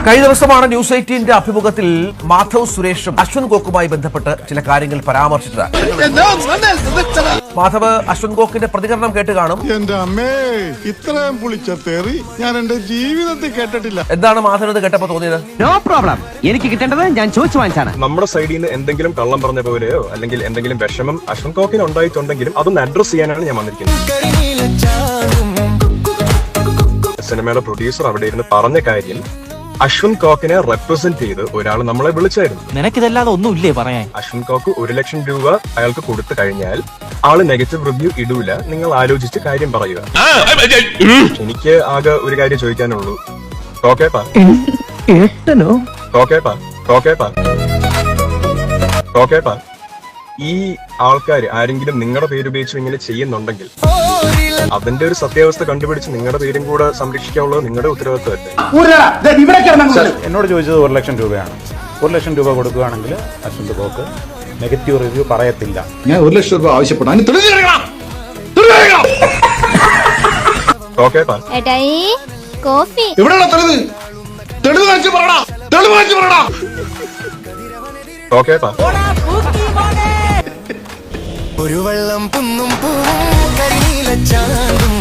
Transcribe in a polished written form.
കഴിഞ്ഞ ദിവസമാണ് ന്യൂസ് 18 അഭിമുഖത്തിൽ മാധവ് സുരേഷും അശ്വൻ ഗോക്കുമായി ബന്ധപ്പെട്ട് ചില കാര്യങ്ങൾ പരാമർശിച്ചത്. മാധവ് അശ്വൻ ഗോക്കിന്റെ പ്രതികരണം കേട്ട് കാണും. എന്റെ അമ്മേ, ഇത്രയും പുളിച്ച തെറി ഞാൻ എന്റെ ജീവിതത്തിൽ കേട്ടിട്ടില്ല. എന്താണ് മാധവനത് കേട്ടപ്പോ തോന്നിയത്? നോ പ്രോബ്ലം, എനിക്ക് കിട്ടേണ്ടത് ഞാൻ ചോദിച്ചു വാങ്ങിച്ചാണ്. നമ്മുടെ സൈഡിൽ നിന്ന് എന്തെങ്കിലും കള്ളം പറഞ്ഞ പോലെയോ അല്ലെങ്കിൽ എന്തെങ്കിലും വിഷമം അശ്വൻ ഗോക്കിന് ഉണ്ടായിട്ടുണ്ടെങ്കിലും അതൊന്ന് അഡ്രസ് ചെയ്യാനാണ് ഞാൻ വന്നിരിക്കുന്നത്. സിനിമയുടെ പ്രൊഡ്യൂസർ അവിടെ ഇരുന്ന് പറഞ്ഞ കാര്യം, അശ്വൻ കോക്കിനെ റെപ്രസെന്റ് ചെയ്ത് ഒരാൾ നമ്മളെ വിളിച്ചായിരുന്നു. നിനക്കിതല്ലാതെ ഒന്നുമില്ലേ പറയാൻ? അശ്വൻ കോക്ക് 1 ലക്ഷം രൂപ അയാൾക്ക് കൊടുത്തു കഴിഞ്ഞാൽ ആള് നെഗറ്റീവ് റിവ്യൂ ഇടൂല, നിങ്ങൾ ആലോചിച്ച് കാര്യം പറയുക. എനിക്ക് ആകെ ഒരു കാര്യം ചോദിക്കാനുള്ളൂ, കോക്കേപ്പാ കോക്കേപ്പാ കോക്കേപ്പാ കോക്കേപ്പാ ഈ ആൾക്കാർ ആരെങ്കിലും നിങ്ങളുടെ പേര് ഉപയോഗിച്ച് ഇങ്ങനെ ചെയ്യുന്നുണ്ടെങ്കിൽ അതിന്റെ ഒരു സത്യാവസ്ഥ കണ്ടുപിടിച്ച് നിങ്ങളുടെ പേരും കൂടെ സംരക്ഷിക്കാനുള്ളത് നിങ്ങളുടെ ഉത്തരവാദിത്വമല്ലേ? എന്നോട് ചോദിച്ചത് 1 ലക്ഷം രൂപയാണ്. 1 ലക്ഷം രൂപ കൊടുക്കുകയാണെങ്കിൽ അശ്വൻ ഗോക്ക് നെഗറ്റീവ് റിവ്യൂ പറയത്തില്ല. ഞാൻ 1 ലക്ഷം രൂപ ആവശ്യപ്പെട്ടു. ഒരു വെള്ളം പുന്നും പൂവും കരിനീല ചാന്തും